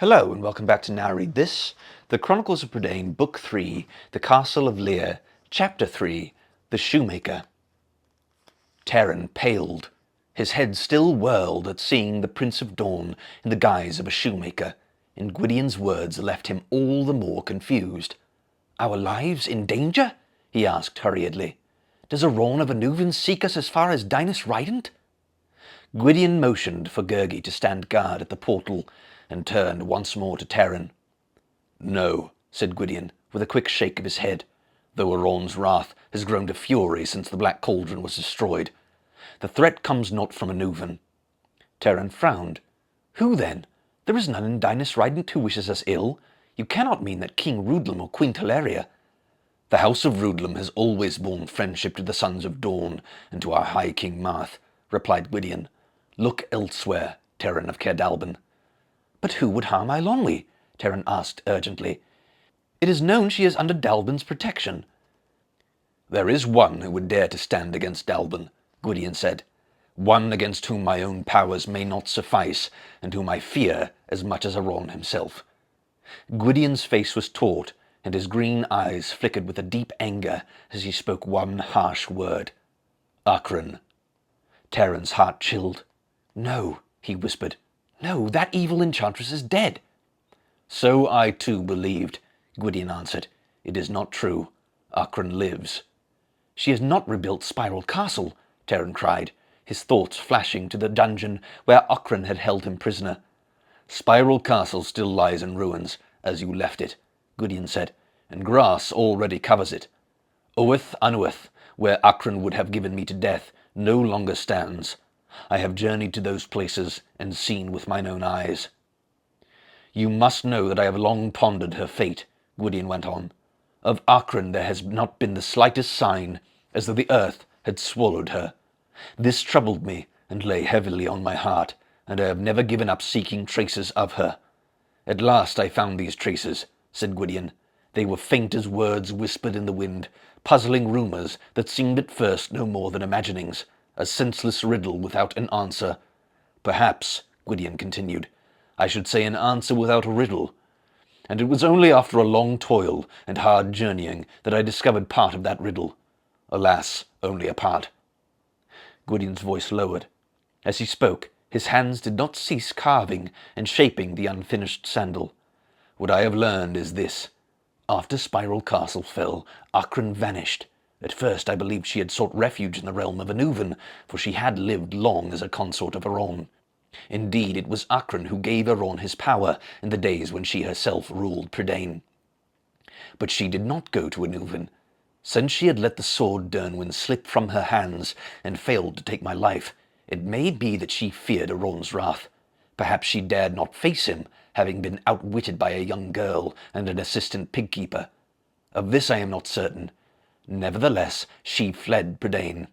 Hello and welcome back to Narrated This, the Chronicles of Prydain, Book 3, The Castle of Llyr, Chapter 3, The Shoemaker. Taran paled. His head still whirled at seeing the Prince of Dawn in the guise of a shoemaker, and Gwydion's words left him all the more confused. "Our lives in danger?" he asked hurriedly. "Does a Rawn of Anuvan seek us as far as Dinas Rident?" Gwydion motioned for Gurgi to stand guard at the portal, and turned once more to Taran. "No," said Gwydion, with a quick shake of his head, though Aron's wrath has grown to fury since the Black Cauldron was destroyed. "The threat comes not from Anuvan." Taran frowned. "Who then? There is none in Dinas Rident who wishes us ill. You cannot mean that King Rudlam or Queen Teleria." "The house of Rudlam has always borne friendship to the Sons of Dawn and to our High King Marth," replied Gwydion. "Look elsewhere, Taran of Caerdalban." "But who would harm Eilonwy?" Taran asked urgently. "It is known she is under Dalban's protection." "There is one who would dare to stand against Dalban," Gwydion said. "One against whom my own powers may not suffice, and whom I fear as much as Aron himself." Gwydion's face was taut, and his green eyes flickered with a deep anger as he spoke one harsh word. "Akron." Taran's heart chilled. "No," he whispered. "No, that evil enchantress is dead." "So I too believed," Gwydion answered. "It is not true. Akron lives." "She has not rebuilt Spiral Castle," Taran cried, his thoughts flashing to the dungeon where Akron had held him prisoner. "Spiral Castle still lies in ruins, as you left it," Gwydion said, "and grass already covers it. Oath Anueth, where Akron would have given me to death, no longer stands. I have journeyed to those places and seen with mine own eyes." "You must know that I have long pondered her fate," Gwydion went on. "Of Akron there has not been the slightest sign, as though the earth had swallowed her. This troubled me and lay heavily on my heart, and I have never given up seeking traces of her. At last I found these traces," said Gwydion. "They were faint as words whispered in the wind, puzzling rumours that seemed at first no more than imaginings, a senseless riddle without an answer. Perhaps," Gwydion continued, "I should say an answer without a riddle. And it was only after a long toil and hard journeying that I discovered part of that riddle. Alas, only a part." Gwydion's voice lowered. As he spoke, his hands did not cease carving and shaping the unfinished sandal. "What I have learned is this. After Spiral Castle fell, Akron vanished. At first I believed she had sought refuge in the realm of Anuvan, for she had lived long as a consort of Aron. Indeed, it was Akron who gave Aron his power in the days when she herself ruled Prydain. But she did not go to Anuvan. Since she had let the sword Dernwyn slip from her hands and failed to take my life, it may be that she feared Aron's wrath. Perhaps she dared not face him, having been outwitted by a young girl and an assistant pig-keeper. Of this I am not certain. Nevertheless, she fled Prydain.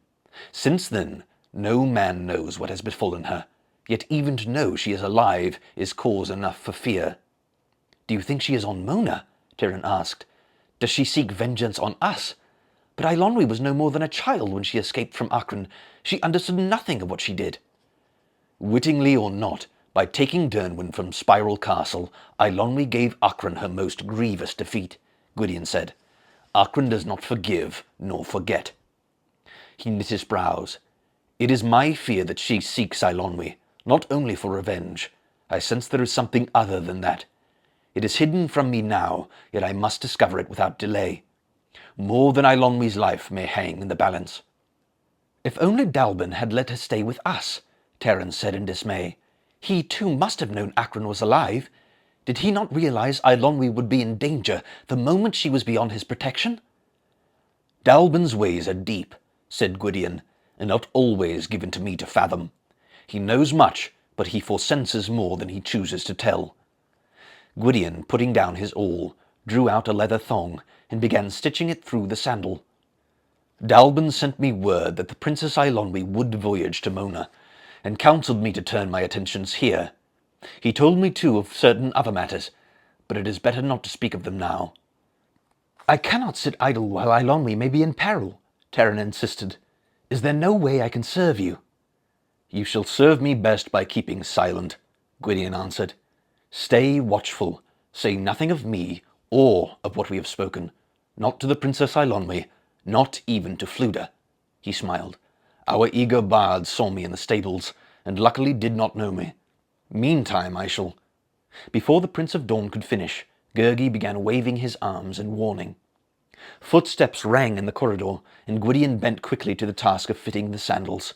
Since then, no man knows what has befallen her, yet even to know she is alive is cause enough for fear." "Do you think she is on Mona?" Taran asked. "Does she seek vengeance on us? But Eilonwy was no more than a child when she escaped from Akron. She understood nothing of what she did." "Wittingly or not, by taking Dernwyn from Spiral Castle, Eilonwy gave Akron her most grievous defeat," Gwydion said. "Akron does not forgive nor forget." He knit his brows. "It is my fear that she seeks Eilonwy, not only for revenge. I sense there is something other than that. It is hidden from me now, yet I must discover it without delay. More than Eilonwy's life may hang in the balance." "If only Dalban had let her stay with us," Taran said in dismay. "He too must have known Akron was alive. Did he not realize Eilonwy would be in danger the moment she was beyond his protection?" "Dalban's ways are deep," said Gwydion, "and not always given to me to fathom. He knows much, but he foresenses more than he chooses to tell." Gwydion, putting down his awl, drew out a leather thong and began stitching it through the sandal. "Dalban sent me word that the Princess Eilonwy would voyage to Mona, and counselled me to turn my attentions here. He told me too of certain other matters, but it is better not to speak of them now." "I cannot sit idle while Eilonwy may be in peril," Taran insisted. "Is there no way I can serve you?" "You shall serve me best by keeping silent," Gwydion answered. Stay watchful. Say nothing of me or of what we have spoken. Not to the Princess Eilonwy, not even to Fflewddur." He smiled. "Our eager bard saw me in the stables, and luckily did not know me. Meantime I shall—" Before the Prince of Dawn could finish, Gurgi began waving his arms in warning. Footsteps rang in the corridor, and Gwydion bent quickly to the task of fitting the sandals.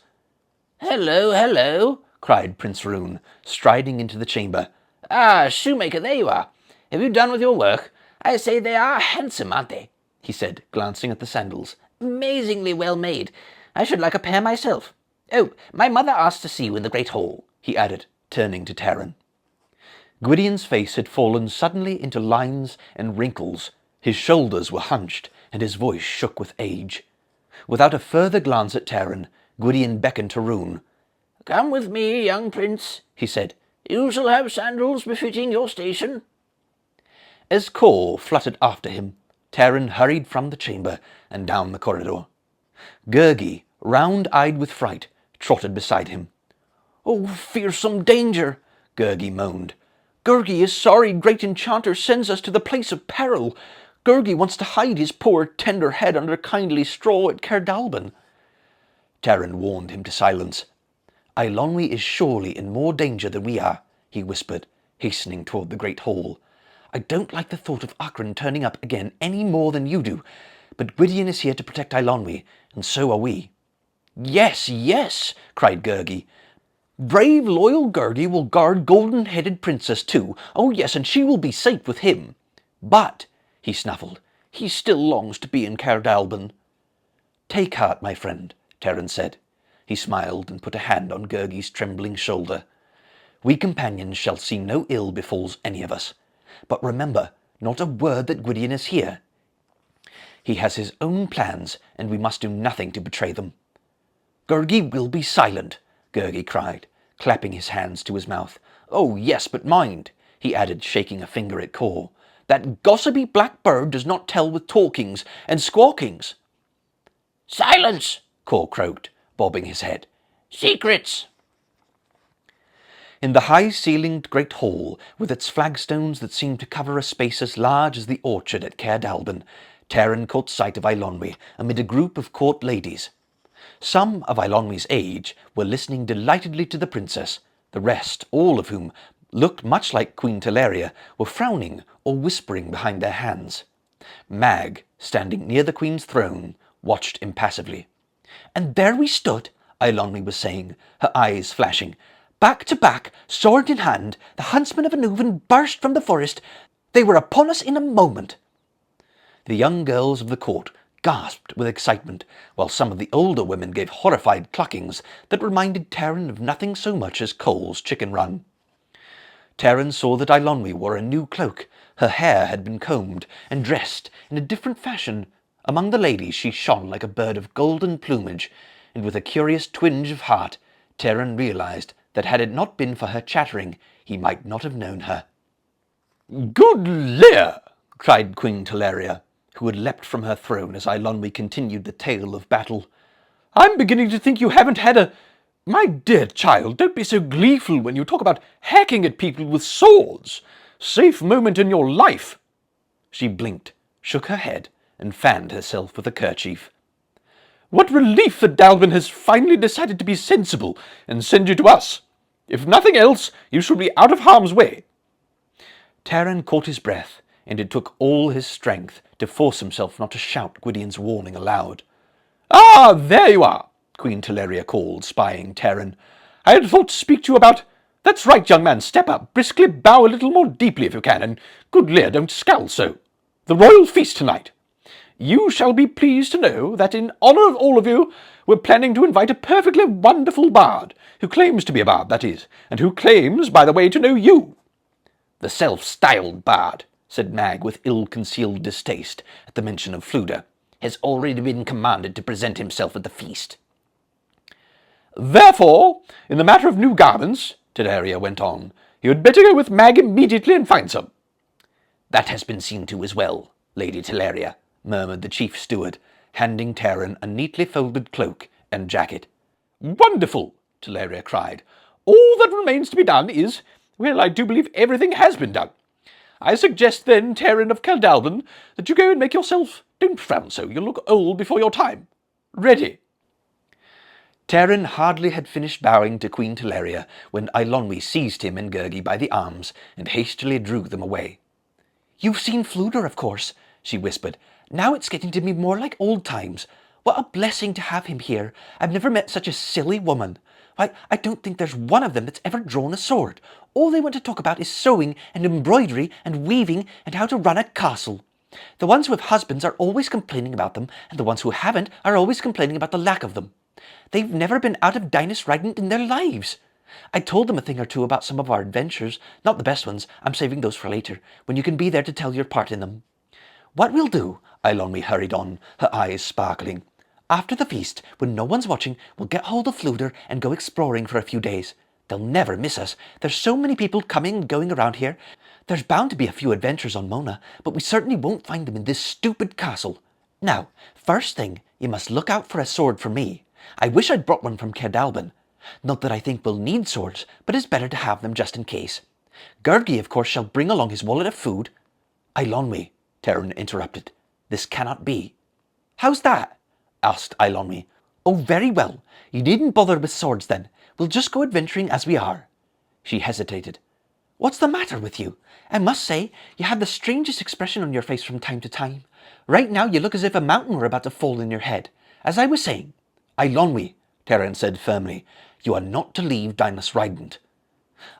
"Hello, hello," cried Prince Roon, striding into the chamber. "Ah, shoemaker, there you are. Have you done with your work? I say they are handsome, aren't they?" he said, glancing at the sandals. "Amazingly well made. I should like a pair myself. Oh, my mother asked to see you in the great hall," he added, turning to Taran. Gwydion's face had fallen suddenly into lines and wrinkles. His shoulders were hunched, and his voice shook with age. Without a further glance at Taran, Gwydion beckoned to Roon. "Come with me, young prince," he said. "You shall have sandals befitting your station." As Cor fluttered after him, Taran hurried from the chamber and down the corridor. Gurgi, round-eyed with fright, trotted beside him. "Oh, fearsome danger!" Gurgi moaned. "Gurgi is sorry great enchanter sends us to the place of peril. Gurgi wants to hide his poor tender head under kindly straw at Caerdalban." Taran warned him to silence. "Eilonwy is surely in more danger than we are," he whispered, hastening toward the great hall. "I don't like the thought of Oghran turning up again any more than you do, but Gwydion is here to protect Eilonwy, and so are we." "Yes, yes," cried Gurgi. "Brave, loyal Gurgi will guard golden-headed princess too. Oh yes, and she will be safe with him. But," he snuffled, "he still longs to be in Caerdalban." "Take heart, my friend," Taran said. He smiled and put a hand on Gurgi's trembling shoulder. "We companions shall see no ill befalls any of us. But remember, not a word that Gwydion is here. He has his own plans, and we must do nothing to betray them." "Gurgi will be silent," Gurgi cried, clapping his hands to his mouth. "Oh yes, but mind," he added, shaking a finger at Cor, "that gossipy black bird does not tell with talkings and squawkings." "Silence!" Cor croaked, bobbing his head. "Secrets!" In the high-ceilinged great hall, with its flagstones that seemed to cover a space as large as the orchard at Caerdalban, Taran caught sight of Eilonwy amid a group of court ladies. Some of Eilonwy's age were listening delightedly to the princess. The rest, all of whom looked much like Queen Teleria, were frowning or whispering behind their hands. Mag, standing near the queen's throne, watched impassively. "And there we stood," Eilonwy was saying, her eyes flashing. "Back to back, sword in hand, the huntsmen of Anuvan burst from the forest. They were upon us in a moment." The young girls of the court gasped with excitement, while some of the older women gave horrified cluckings that reminded Taran of nothing so much as Cole's chicken run. Taran saw that Eilonwy wore a new cloak. Her hair had been combed and dressed in a different fashion. Among the ladies she shone like a bird of golden plumage, and with a curious twinge of heart, Taran realized that had it not been for her chattering, he might not have known her. "Good Llyr!" cried Queen Teleria, who had leapt from her throne as Eilonwy continued the tale of battle. "I'm beginning to think you haven't had a... My dear child, don't be so gleeful when you talk about hacking at people with swords. Safe moment in your life." She blinked, shook her head, and fanned herself with a kerchief. "What relief that Dalvin has finally decided to be sensible and send you to us. If nothing else, you shall be out of harm's way." Taran caught his breath, and it took all his strength to force himself not to shout Gwydion's warning aloud. "Ah, there you are," Queen Teleria called, spying Taran. "I had thought to speak to you about... That's right, young man, step up, briskly bow a little more deeply if you can, and good Llyr, don't scowl so. The royal feast tonight. You shall be pleased to know that in honour of all of you, we're planning to invite a perfectly wonderful bard, who claims to be a bard, that is, and who claims, by the way, to know you." "The self-styled bard," said Mag with ill-concealed distaste at the mention of Fflewddur, "has already been commanded to present himself at the feast." "Therefore, in the matter of new garments," Teleria went on, "you had better go with Mag immediately and find some." "That has been seen to as well, Lady Teleria," murmured the chief steward, handing Taran a neatly folded cloak and jacket. "Wonderful!" Teleria cried. "All that remains to be done is, Well, I do believe everything has been done. I suggest then, Terran of Caldalban, that you go and make yourself, don't frown so, you'll look old before your time, ready. Terran hardly had finished bowing to Queen Teleria when Eilonwy seized him and Gurgi by the arms and hastily drew them away. "You've seen Flooder, of course," she whispered. "Now it's getting to be more like old times. What a blessing to have him here. I've never met such a silly woman. Why, I don't think there's one of them that's ever drawn a sword. All they want to talk about is sewing and embroidery and weaving and how to run a castle. The ones who have husbands are always complaining about them, and the ones who haven't are always complaining about the lack of them. They've never been out of Dinas Rident in their lives. I told them a thing or two about some of our adventures, not the best ones. I'm saving those for later, when you can be there to tell your part in them. What we'll do," Eilonwy hurried on, her eyes sparkling, "after the feast, when no one's watching, we'll get hold of Flooder and go exploring for a few days. They'll never miss us. There's so many people coming and going around here. There's bound to be a few adventures on Mona, but we certainly won't find them in this stupid castle. Now, first thing, you must look out for a sword for me. I wish I'd brought one from Cerdalban. Not that I think we'll need swords, but it's better to have them just in case. Gurgi, of course, shall bring along his wallet of food." "Eilonwy," Terran interrupted. "This cannot be." "How's that?" asked Eilonwy. "Oh, very well. You needn't bother with swords then. We'll just go adventuring as we are." She hesitated. "What's the matter with you? I must say, you have the strangest expression on your face from time to time. Right now you look as if a mountain were about to fall in your head. As I was saying—" "Eilonwy," Terran said firmly, "you are not to leave Dinas Rident."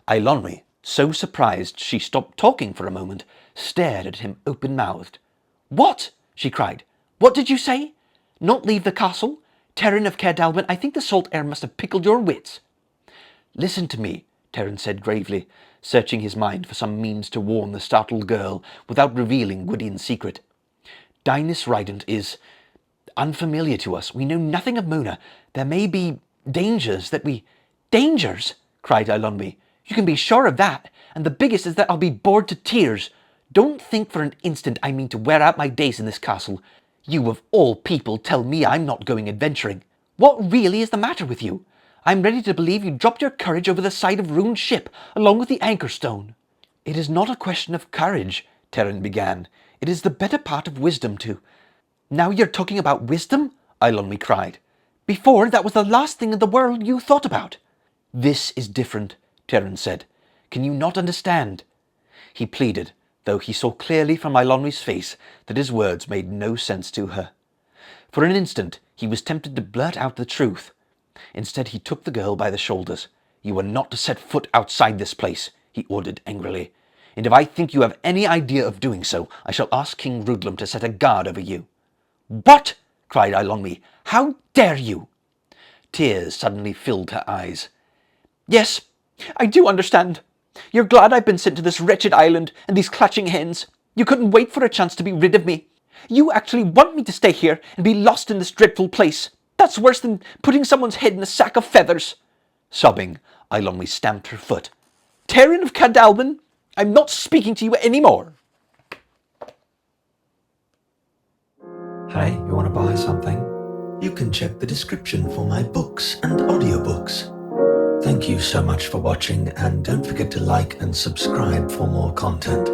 Eilonwy, so surprised she stopped talking for a moment, stared at him open-mouthed. "What?" she cried. "What did you say? Not leave the castle? Terran of Cerdalban, I think the salt air must have pickled your wits." "Listen to me," Terran said gravely, searching his mind for some means to warn the startled girl without revealing Gwydion's secret. "Dinas Rident is unfamiliar to us. We know nothing of Mona. There may be dangers that we—" "Dangers?" cried Eilonwy. "You can be sure of that, and the biggest is that I'll be bored to tears. Don't think for an instant I mean to wear out my days in this castle. You of all people tell me I'm not going adventuring. What really is the matter with you? I'm ready to believe you dropped your courage over the side of ruined ship, along with the anchor stone." "It is not a question of courage," Terran began. "It is the better part of wisdom to—" "Now you're talking about wisdom?" Eilonwy cried. "Before, that was the last thing in the world you thought about." "This is different," Terran said. "Can you not understand?" He pleaded, though he saw clearly from Eilonwy's face that his words made no sense to her. For an instant he was tempted to blurt out the truth. Instead he took the girl by the shoulders. "You are not to set foot outside this place," he ordered angrily. "And if I think you have any idea of doing so, I shall ask King Rudlum to set a guard over you." "What?" cried Eilonwy. "How dare you?" Tears suddenly filled her eyes. "Yes, I do understand. You're glad I've been sent to this wretched island and these clutching hens. You couldn't wait for a chance to be rid of me. You actually want me to stay here and be lost in this dreadful place. That's worse than putting someone's head in a sack of feathers." Sobbing, Eilonwy stamped her foot. "Terran of Cerdalban, I'm not speaking to you any more." Hey, you want to buy something? You can check the description for my books and audiobooks. Thank you so much for watching, and don't forget to like and subscribe for more content.